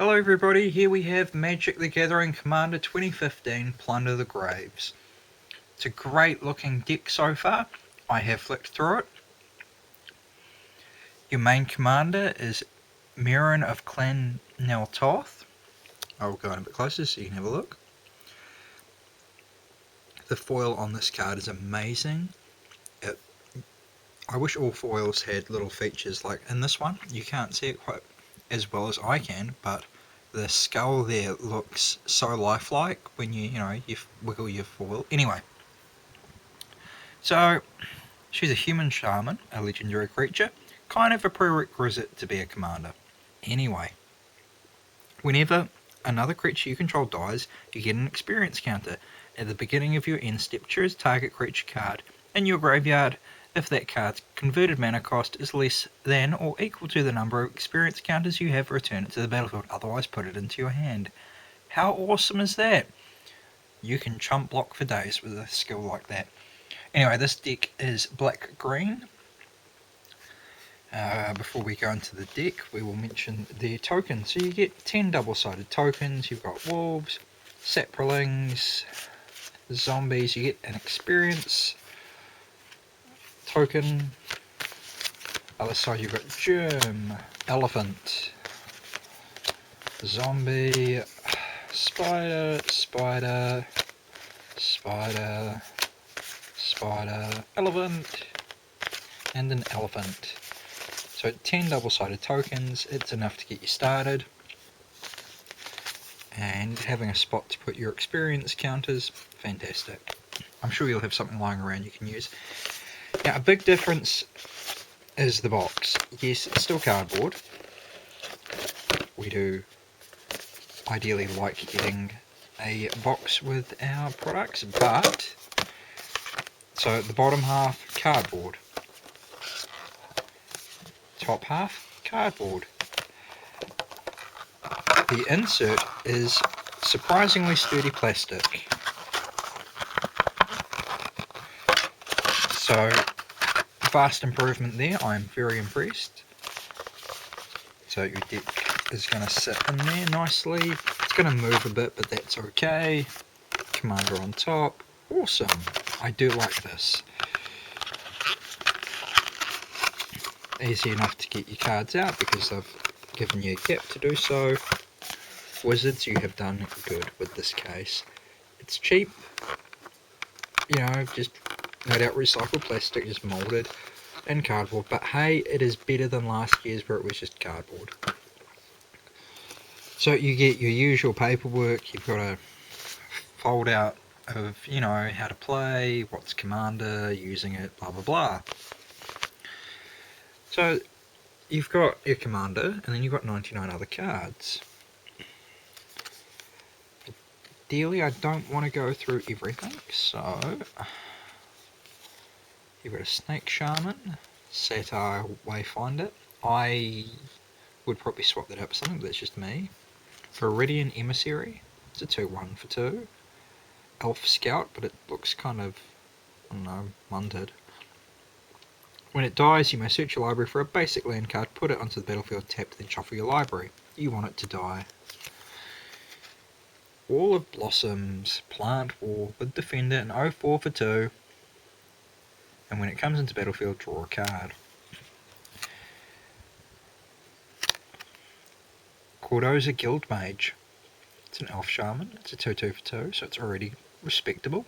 Hello everybody, here we have Magic the Gathering Commander 2015 Plunder the Graves. It's a great looking deck so far. I have flicked through it. Your main commander is Meren of Clan Toth. I'll go in a bit closer so you can have a look. The foil on this card is amazing. I wish all foils had little features like in this one. You can't see it quite as well as I can, but the skull there looks so lifelike when you wiggle your foil. Anyway, so she's a human shaman, a legendary creature, kind of a prerequisite to be a commander. Anyway, whenever another creature you control dies, you get an experience counter. At the beginning of your end step, choose target creature card in your graveyard. If that card's converted mana cost is less than or equal to the number of experience counters you have, return it to the battlefield, otherwise put it into your hand. How awesome is that? You can chump block for days with a skill like that. Anyway, this deck is black-green. Before we go into the deck, we will mention the tokens. So you get 10 double-sided tokens, you've got wolves, saplings, zombies, you get an experience token. Other side you've got germ, elephant, zombie, spider, spider, spider, spider, elephant, and an elephant. So 10 double-sided tokens, it's enough to get you started. And having a spot to put your experience counters, fantastic. I'm sure you'll have something lying around you can use. Now, a big difference is the box. Yes, it's still cardboard. We do ideally like getting a box with our products, but so the bottom half cardboard, top half cardboard. The insert is surprisingly sturdy plastic. So, vast improvement there, I'm very impressed. So your deck is going to sit in there nicely. It's going to move a bit, but that's okay. Commander on top. Awesome. I do like this. Easy enough to get your cards out because I've given you a gap to do so. Wizards, you have done good with this case. It's cheap. Just no doubt recycled plastic, just moulded, and cardboard, but hey, it is better than last year's where it was just cardboard. So you get your usual paperwork. You've got a fold out of how to play, what's commander, using it, blah blah blah. So you've got your commander, and then you've got 99 other cards. Ideally, I don't want to go through everything, so you've got a Snake Shaman, Satire Wayfinder. I would probably swap that out for something, but that's just me. Viridian Emissary, it's a 2/1 for 2. Elf Scout, but it looks kind of, I don't know, munted. When it dies, you may search your library for a basic land card, put it onto the battlefield, tap, then shuffle your library. You want it to die. Wall of Blossoms, Plant Wall with Defender, an 0/4 for 2. And when it comes into battlefield, draw a card. Cordoza Guildmage. It's an Elf Shaman. It's a 2/2 for 2, so it's already respectable.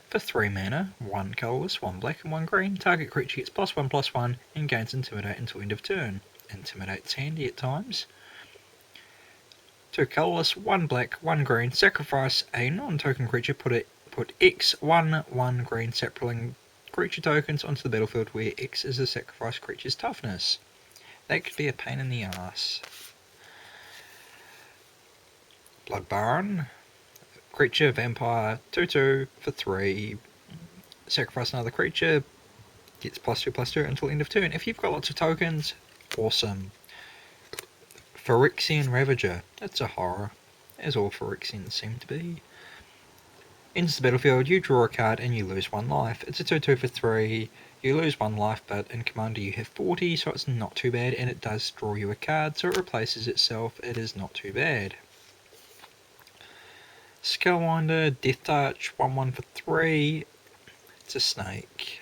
For 3 mana, 1 colourless, 1 black and 1 green, target creature gets +1/+1 and gains Intimidate until end of turn. Intimidate's handy at times. 2 colourless, 1 black, 1 green, sacrifice a non-token creature, put X 1/1 green sapling creature tokens onto the battlefield where X is the sacrifice creature's toughness. That could be a pain in the ass. Blood Baron, creature, vampire, 2/2 for 3. Sacrifice another creature, gets +2/+2 until end of turn. If you've got lots of tokens, awesome. Phyrexian Ravager, that's a horror, as all Phyrexians seem to be. Enters the battlefield, you draw a card and you lose 1 life. It's a 2/2 for 3, You lose 1 life, but in Commander you have 40, so it's not too bad, and it does draw you a card, so it replaces itself. It is not too bad. Skullwinder, Death Touch, 1/1 for 3. It's a snake.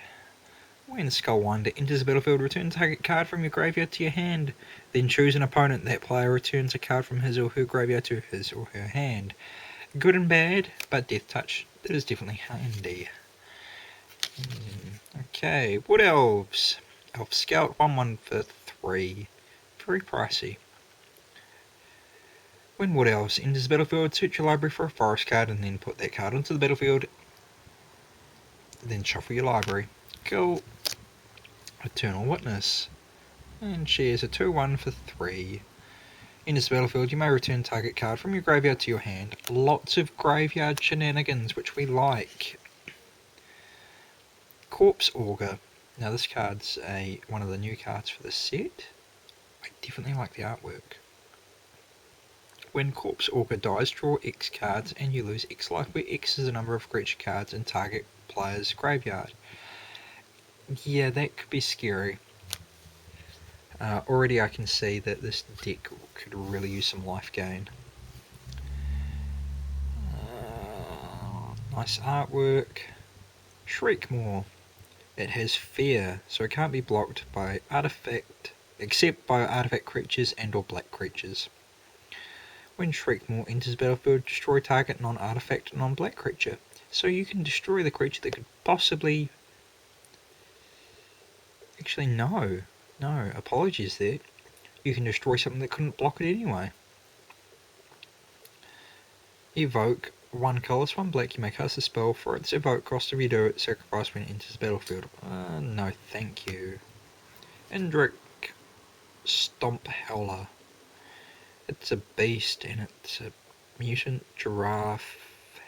When Skullwinder enters the battlefield, return target card from your graveyard to your hand. Then choose an opponent. That player returns a card from his or her graveyard to his or her hand. Good and bad, but Death Touch, that is definitely handy. Okay, Wood Elves. Elf Scout, 1/1 for 3. Very pricey. When Wood Elves enters the battlefield, search your library for a forest card and then put that card onto the battlefield. Then shuffle your library. Cool. Eternal Witness. And she is a 2/1 for 3. Enters the battlefield, you may return target card from your graveyard to your hand. Lots of graveyard shenanigans, which we like. Corpse Augur. Now this card's one of the new cards for the set. I definitely like the artwork. When Corpse Augur dies, draw X cards and you lose X life, where X is the number of creature cards in target player's graveyard. Yeah, that could be scary. Already I can see that this deck could really use some life gain. Nice artwork. Shriekmaw. It has fear, so it can't be blocked by artifact, except by artifact creatures and or black creatures. When Shriekmaw enters battlefield, destroy target non-artifact, non-black creature. So you can destroy the creature that could possibly... Actually, no, apologies there. You can destroy something that couldn't block it anyway. Evoke 1 colorless, 1 black. You may cast a spell for its evoke cost. If you do it, sacrifice when it enters the battlefield. No, thank you. Indrik Stomp Howler. It's a beast and it's a mutant giraffe,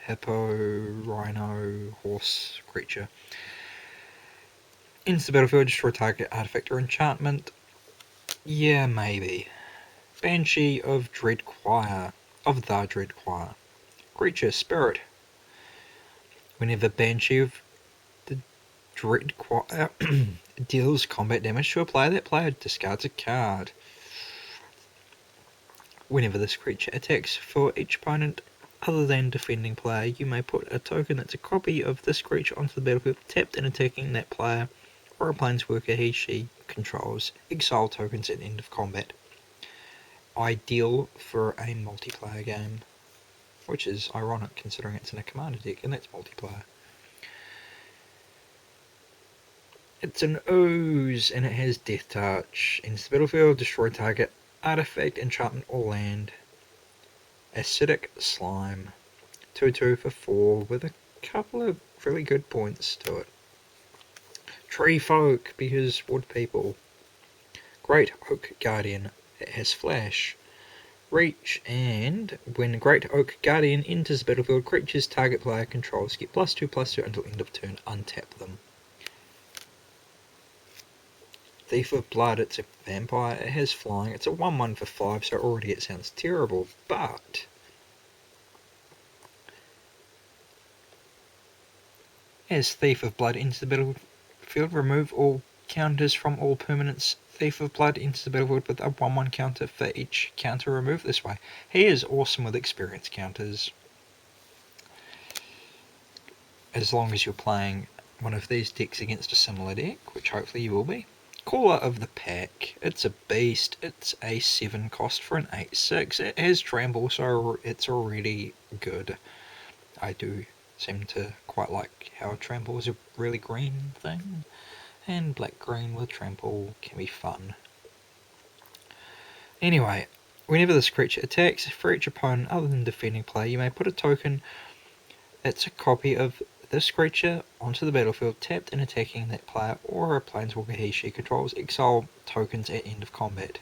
hippo, rhino, horse creature. Enters the battlefield, destroy target artifact or enchantment. Yeah, maybe. Banshee of the Dread Choir. Creature, spirit. Whenever Banshee of the Dread Choir deals combat damage to a player, that player discards a card. Whenever this creature attacks for each opponent other than defending player, you may put a token that's a copy of this creature onto the battlefield, tapped and attacking that player or a planeswalker he/she controls. Exile tokens at end of combat. Ideal for a multiplayer game, which is ironic considering it's in a commander deck and that's multiplayer. It's an ooze and it has Death Touch. Enters the battlefield, destroy target artifact, enchantment or land. Acidic Slime. 2/2 for 4 with a couple of really good points to it. Tree Folk, because wood people. Great Oak Guardian. It has Flash. Reach, and when Great Oak Guardian enters the battlefield, creatures target player controls get +2/+2 until end of turn. Untap them. Thief of Blood, it's a vampire, it has flying, it's a 1/1 for 5, so already it sounds terrible, but as Thief of Blood enters the battlefield, remove all counters from all permanents. Thief of Blood enters the battlefield with a 1/1 counter for each counter removed this way. He is awesome with experience counters. As long as you're playing one of these decks against a similar deck, which hopefully you will be. Caller of the Pack. It's a beast. It's a 7 cost for an 8/6. It has Trample, so it's already good. I do seem to quite like how Trample is a really green thing, and black-green with Trample can be fun. Anyway, whenever this creature attacks, for each opponent other than defending player, you may put a token that's a copy of this creature onto the battlefield, tapped and attacking that player or a planeswalker he/she controls. Exile tokens at end of combat.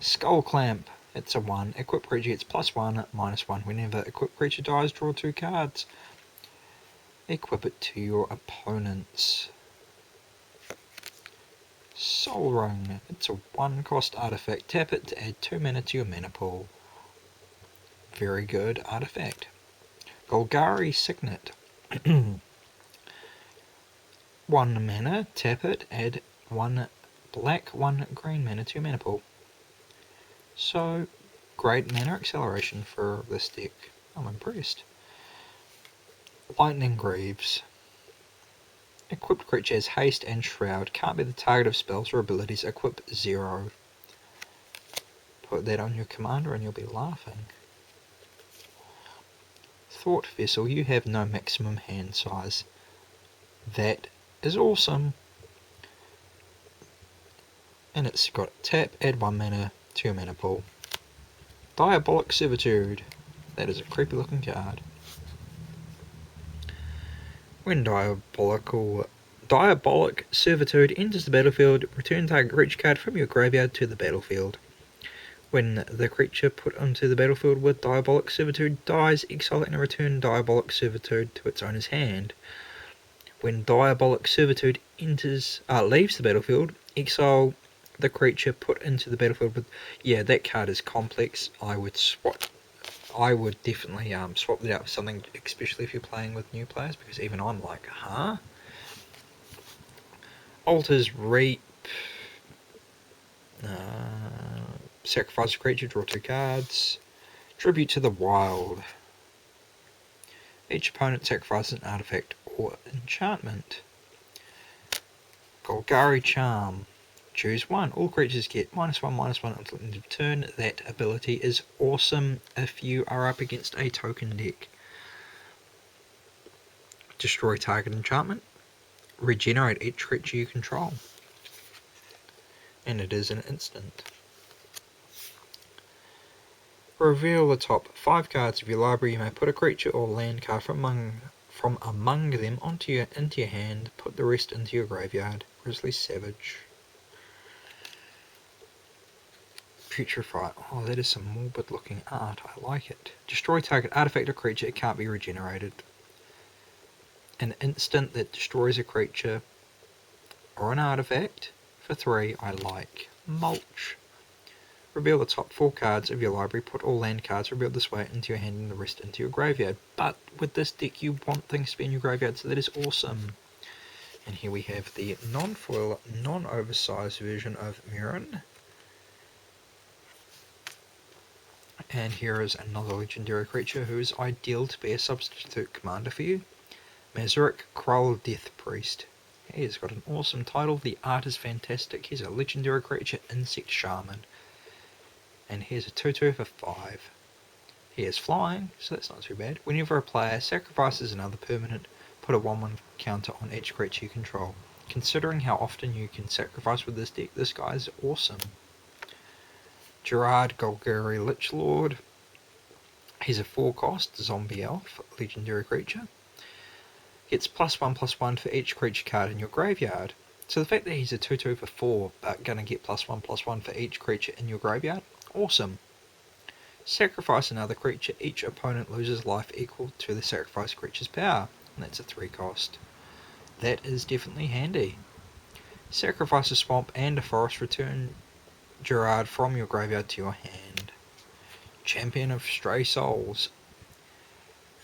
Skull Clamp. It's a 1. Equip creature gets +1/-1. Whenever equipped creature dies, draw 2 cards. Equip it to your opponents. Soul Rung. It's a 1 cost artifact. Tap it to add 2 mana to your mana pool. Very good artifact. Golgari Signet. 1 mana, tap it, add 1 black, 1 green mana to your mana pool. So, great mana acceleration for this deck. I'm impressed. Lightning Greaves. Equipped creature has haste and shroud. Can't be the target of spells or abilities. Equip 0. Put that on your commander and you'll be laughing. Thought Vessel. You have no maximum hand size. That is awesome. And it's got tap, add 1 mana to your mana pool. Diabolic Servitude. That is a creepy looking card. When Diabolic Servitude enters the battlefield, return target creature card from your graveyard to the battlefield. When the creature put onto the battlefield with Diabolic Servitude dies, exile it and return Diabolic Servitude to its owner's hand. When Diabolic Servitude leaves the battlefield, exile the creature put into the battlefield with... Yeah, that card is complex. I would definitely swap that out for something, especially if you're playing with new players, because even I'm like, huh? Altar's Reap. Sacrifice a creature, draw 2 cards. Tribute to the Wild. Each opponent sacrifices an artifact or enchantment. Golgari Charm. Choose 1. All creatures get -1/-1 until the end of turn. That ability is awesome if you are up against a token deck. Destroy target enchantment. Regenerate each creature you control. And it is an instant. Reveal the top 5 cards of your library. You may put a creature or land card from among them into your hand. Put the rest into your graveyard. Grizzly Savage. Putrefy. Oh, that is some morbid looking art. I like it. Destroy target artifact or creature. It can't be regenerated. An instant that destroys a creature or an artifact for 3. I like. Mulch. Reveal the top 4 cards of your library. Put all land cards revealed this way into your hand and the rest into your graveyard. But with this deck you want things to be in your graveyard, so that is awesome. And here we have the non-foil, non-oversized version of Meren. And here is another legendary creature who is ideal to be a substitute commander for you. Zurich, Crowell, Death Priest. He has got an awesome title. The art is fantastic. He's a legendary creature, Insect Shaman. And here's a 2/2 for 5. He is flying, so that's not too bad. Whenever a player sacrifices another permanent, put a 1/1 counter on each creature you control. Considering how often you can sacrifice with this deck, this guy is awesome. Gerard, Golgari Lichlord. He's a 4-cost zombie elf, legendary creature. Gets +1/+1 for each creature card in your graveyard. So the fact that he's a 2/2 for 4, but gonna get +1/+1 for each creature in your graveyard, awesome. Sacrifice another creature. Each opponent loses life equal to the sacrificed creature's power, and that's a 3-cost. That is definitely handy. Sacrifice a swamp and a forest. Return Gerard from your graveyard to your hand. Champion of Stray Souls.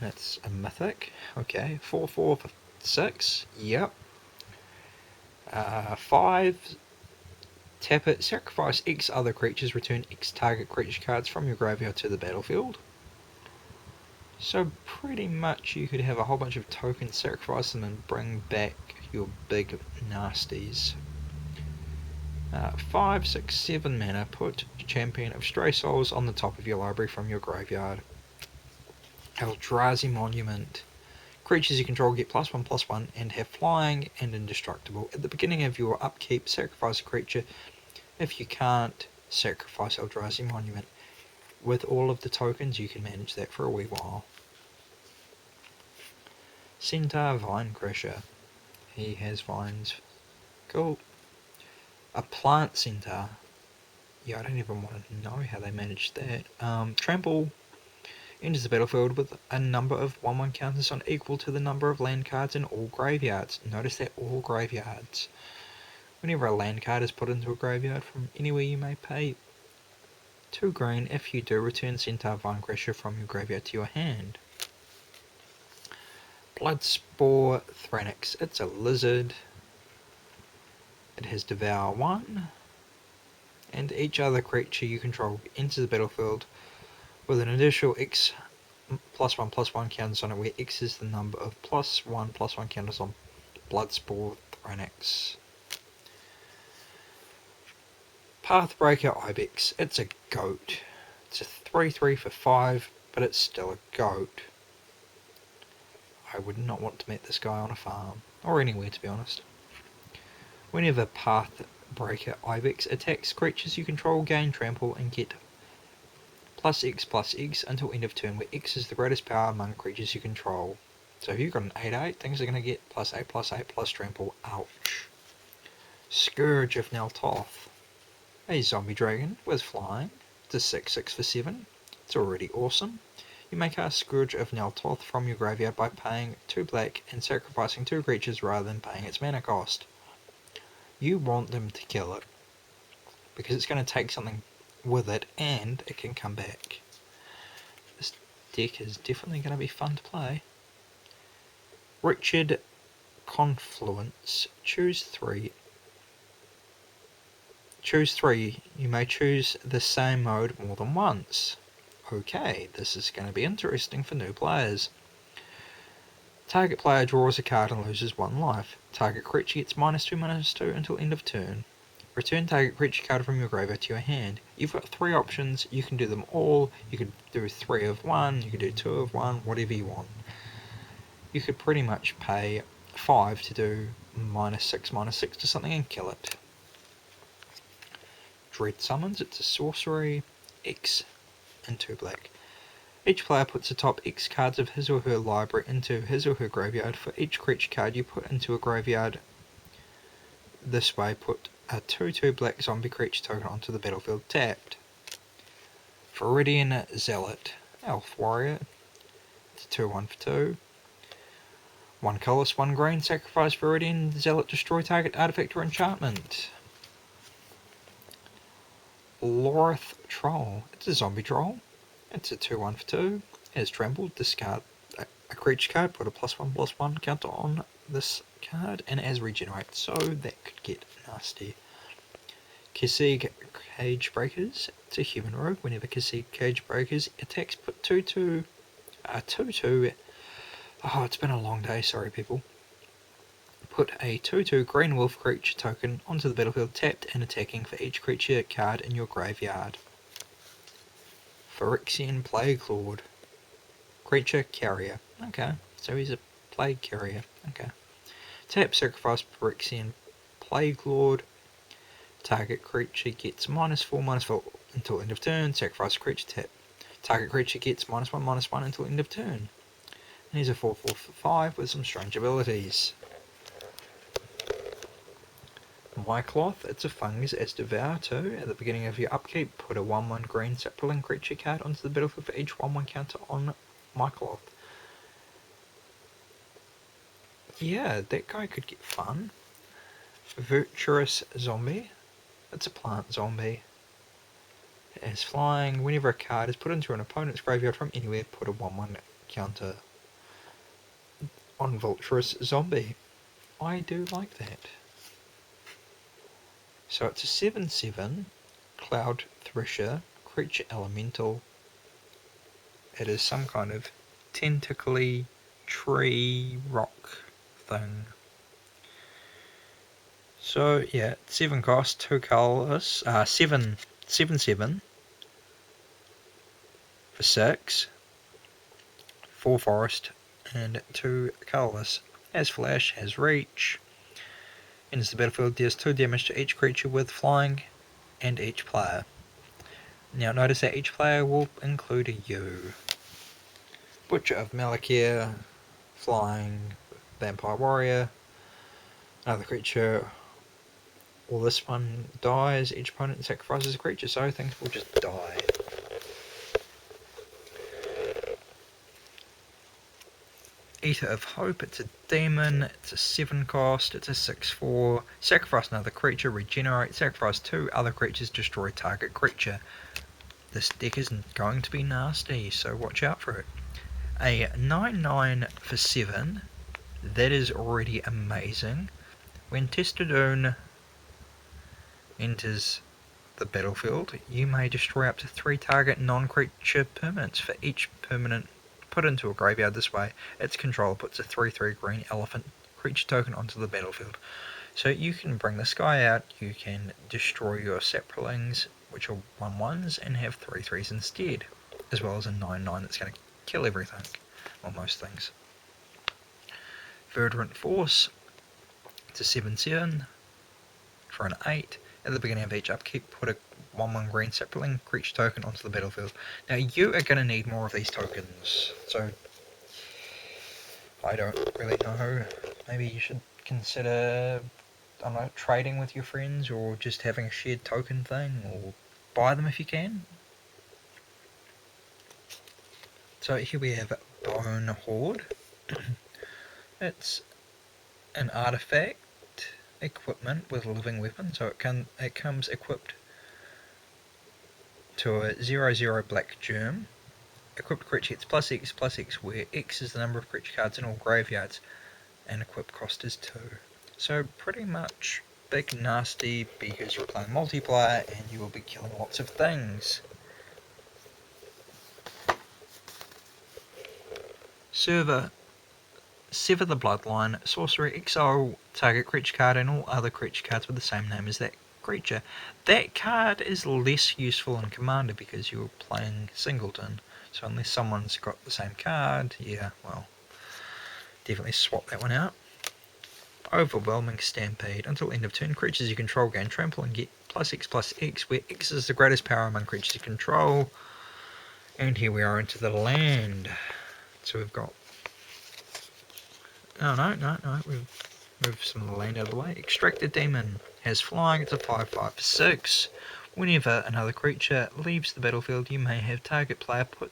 That's a mythic. Okay, 4/4 for 6. Yep. 5. Tap it. Sacrifice X other creatures. Return X target creature cards from your graveyard to the battlefield. So pretty much you could have a whole bunch of tokens, sacrifice them, and bring back your big nasties. 5, 6, 7 mana. Put Champion of Stray Souls on the top of your library from your graveyard. Eldrazi Monument. Creatures you control get +1/+1 and have flying and indestructible. At the beginning of your upkeep, sacrifice a creature. If you can't, sacrifice Eldrazi Monument. With all of the tokens, you can manage that for a wee while. Centaur Vinecrusher. He has vines. Cool. A Plant Centaur. Yeah, I don't even want to know how they managed that. Trample enters the battlefield with a number of 1/1 counters on equal to the number of land cards in all graveyards. Notice that all graveyards. Whenever a land card is put into a graveyard from anywhere, you may pay 2 green. If you do, return Centaur Vinecrusher from your graveyard to your hand. Bloodspore Thranix. It's a lizard. It has Devour 1, and each other creature you control enters the battlefield with an additional X +1/+1 counters on it, where X is the number of +1/+1 counters on Bloodspore Thronax. Pathbreaker Ibex. It's a goat. It's a 3/3 for 5, but it's still a goat. I would not want to meet this guy on a farm, or anywhere to be honest. Whenever Pathbreaker Ibex attacks creatures you control, gain trample and get +X/+X until end of turn, where X is the greatest power among creatures you control. So if you've got an 8/8, things are going to get +8/+8 plus trample. Ouch. Scourge of Toth. A zombie dragon with flying. It's a 6/6 for 7. It's already awesome. You may cast Scourge of Toth from your graveyard by paying 2 black and sacrificing 2 creatures rather than paying its mana cost. You want them to kill it, because it's going to take something with it and it can come back. This deck is definitely going to be fun to play. Wretched Confluence. Choose 3. Choose 3. You may choose the same mode more than once. Okay, this is going to be interesting for new players. Target player draws a card and loses 1 life. Target creature gets -2/-2 until end of turn. Return target creature card from your graveyard to your hand. You've got 3 options. You can do them all. You could do 3 of 1. You could do 2 of 1. Whatever you want. You could pretty much pay 5 to do -6/-6 to something and kill it. Dread Summons. It's a sorcery. X and 2 black. Each player puts the top X cards of his or her library into his or her graveyard. For each creature card you put into a graveyard this way, put a 2/2 black zombie creature token onto the battlefield tapped. Viridian Zealot. Elf Warrior. It's a 2/1 for 2. 1 colourless, 1 green. Sacrifice Viridian Zealot. Destroy target artifact or enchantment. Lorith Troll. It's a zombie troll. It's a 2/1 for 2. It has trampled. Discard a creature card. Put a +1/+1 counter on this card, and it has regenerate. So that could get nasty. Kessig Cage Breakers. It's a human rogue. Whenever Kessig Cage Breakers attacks, put 2/2. 2/2. Oh, it's been a long day. Sorry, people. Put a 2/2 green wolf creature token onto the battlefield tapped and attacking for each creature card in your graveyard. Phyrexian Plague Lord. Creature carrier. Okay, so he's a plague carrier. Okay. Tap, sacrifice Phyrexian Plague Lord. Target creature gets -4/-4 until end of turn. Sacrifice creature, tap. Target creature gets -1/-1 until end of turn. And he's a 4/4 for 5 with some strange abilities. Mycloth, it's a fungus as Devour 2. At the beginning of your upkeep, put a 1/1 green sapling creature card onto the battlefield for each 1/1 counter on Mycloth. Yeah, that guy could get fun. Virtuous Zombie, it's a plant zombie. It has flying. Whenever a card is put into an opponent's graveyard from anywhere, put a 1/1 counter on Virtuous Zombie. I do like that. So it's a 7/7 Cloud Thresher, creature elemental. It is some kind of tentacly tree rock thing. So yeah, 7 cost, 2 colourless, 7/7 for 6, 4 forest and 2 colourless. Has flash, has reach. Enters the battlefield, deals 2 damage to each creature with flying and each player. Now notice that each player will include you. Butcher of Malakir, flying, vampire warrior, another creature. Well, this one dies, each opponent sacrifices a creature, so things will just die. Eater of Hope, it's a demon, it's a 7 cost, it's a 6/4, sacrifice another creature, regenerate, sacrifice 2 other creatures, destroy target creature. This deck isn't going to be nasty, so watch out for it. A 9/9 for 7, that is already amazing. When tested on enters the battlefield, you may destroy up to 3 target non-creature permanents for each permanent put into a graveyard. This way, its controller puts a 3/3 green elephant creature token onto the battlefield. So you can bring this guy out, you can destroy your saplings, which are 1/1s, and have 3/3s instead, as well as a 9/9 that's going to kill everything, or most things. Verdant Force, it's a 7/7 for an 8. At the beginning of each upkeep, put a 1/1 green sapling creature token onto the battlefield. Now you are going to need more of these tokens, so I don't really know. Maybe you should consider, I don't know, trading with your friends, or just having a shared token thing, or buy them if you can. So here we have Bone Horde. It's an artifact equipment with a living weapon, so it comes equipped to a 0/0 black germ. Equipped creature gets +X/+X, where X is the number of creature cards in all graveyards, and equip cost is 2. So pretty much big nasty, because you're playing multiplayer and you will be killing lots of things. Sever the Bloodline. Sorcery, exile target creature card and all other creature cards with the same name as that creature. That card is less useful in Commander because you're playing singleton. So unless someone's got the same card, yeah, well, definitely swap that one out. Overwhelming Stampede. Until end of turn, creatures you control gain trample and get +X/+X, where X is the greatest power among creatures you control. And here we are into the land. So we've got... Oh, no, we've moved some of the land out of the way. Extracted Demon has flying, it's a 5/5 for 6. Whenever another creature leaves the battlefield, you may have target player put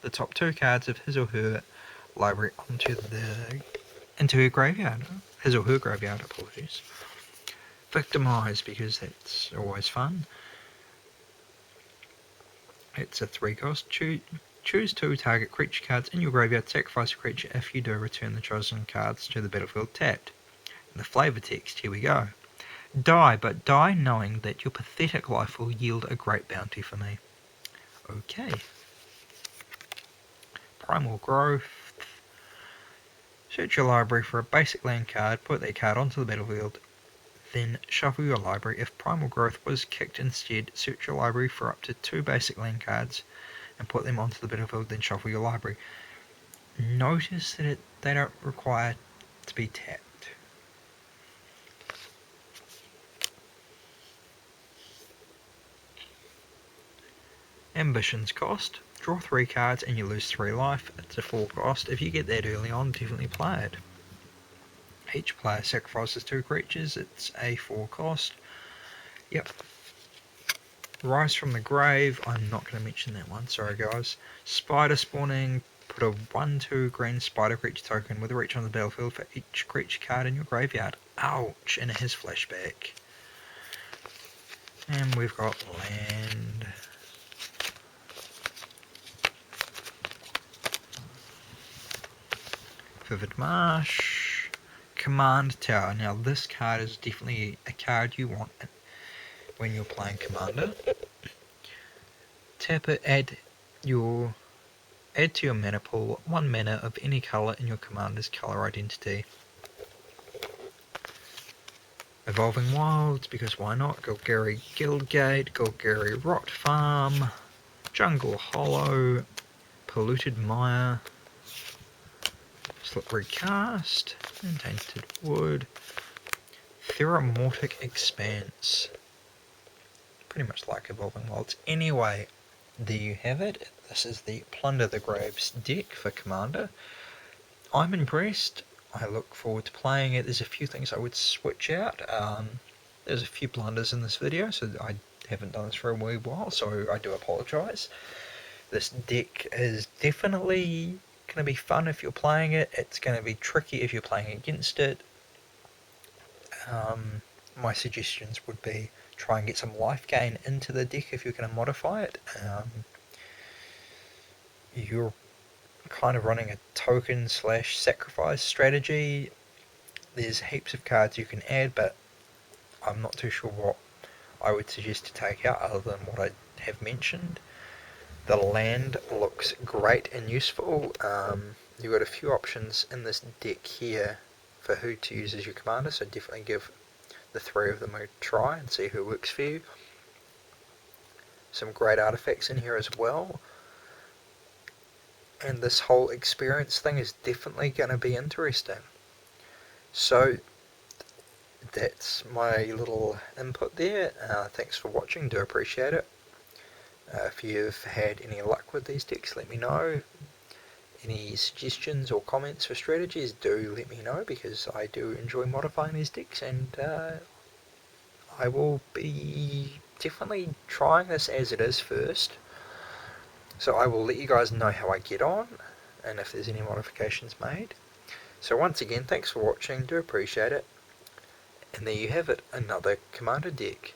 the top 2 cards of his or her library into her graveyard. His or her graveyard, apologies. Victimize, because that's always fun. It's a 3 cost. Choose 2 target creature cards in your graveyard, sacrifice a creature. If you do, return the chosen cards to the battlefield tapped. And the flavor text, here we go. Die, but die knowing that your pathetic life will yield a great bounty for me. Okay. Primal Grow. Search your library for a basic land card, put that card onto the battlefield, then shuffle your library. If Primal Growth was kicked instead, search your library for up to 2 basic land cards and put them onto the battlefield, then shuffle your library. Notice that they don't require to be tapped. Ambitions cost. Draw 3 cards and you lose 3 life. It's a 4 cost. If you get that early on, definitely play it. Each player sacrifices 2 creatures. It's a 4 cost. Yep. Rise from the Grave. I'm not going to mention that one. Sorry, guys. Spider spawning. Put a 1/2 green spider creature token with a reach on the battlefield for each creature card in your graveyard. Ouch! And it has flashback. And we've got land. Vivid Marsh. Command Tower. Now this card is definitely a card you want when you're playing Commander. Tap it, add to your mana pool 1 mana of any colour in your commander's colour identity. Evolving Wilds, because why not? Golgari Guildgate, Golgari Rot Farm, Jungle Hollow, Polluted Mire, Slippery Cast, and Tainted Wood, Theramorphic Expanse. Pretty much like Evolving Wilds. Anyway, there you have it. This is the Plunder the Graves deck for Commander. I'm impressed. I look forward to playing it. There's a few things I would switch out. There's a few blunders in this video, so I haven't done this for a wee while, so I do apologise. This deck is definitely going to be fun if you're playing it. It's going to be tricky if you're playing against it. My suggestions would be try and get some life gain into the deck if you're going to modify it. You're kind of running a token / sacrifice strategy. There's heaps of cards you can add, but I'm not too sure what I would suggest to take out other than what I have mentioned. The land looks great and useful. You've got a few options in this deck here for who to use as your commander, so definitely give the three of them a try and see who works for you. Some great artifacts in here as well. And this whole experience thing is definitely going to be interesting. So that's my little input there. Thanks for watching, do appreciate it. If you've had any luck with these decks, let me know. Any suggestions or comments for strategies, do let me know, because I do enjoy modifying these decks, and I will be definitely trying this as it is first. So I will let you guys know how I get on, and if there's any modifications made. So once again, thanks for watching, do appreciate it. And there you have it, another Commander deck.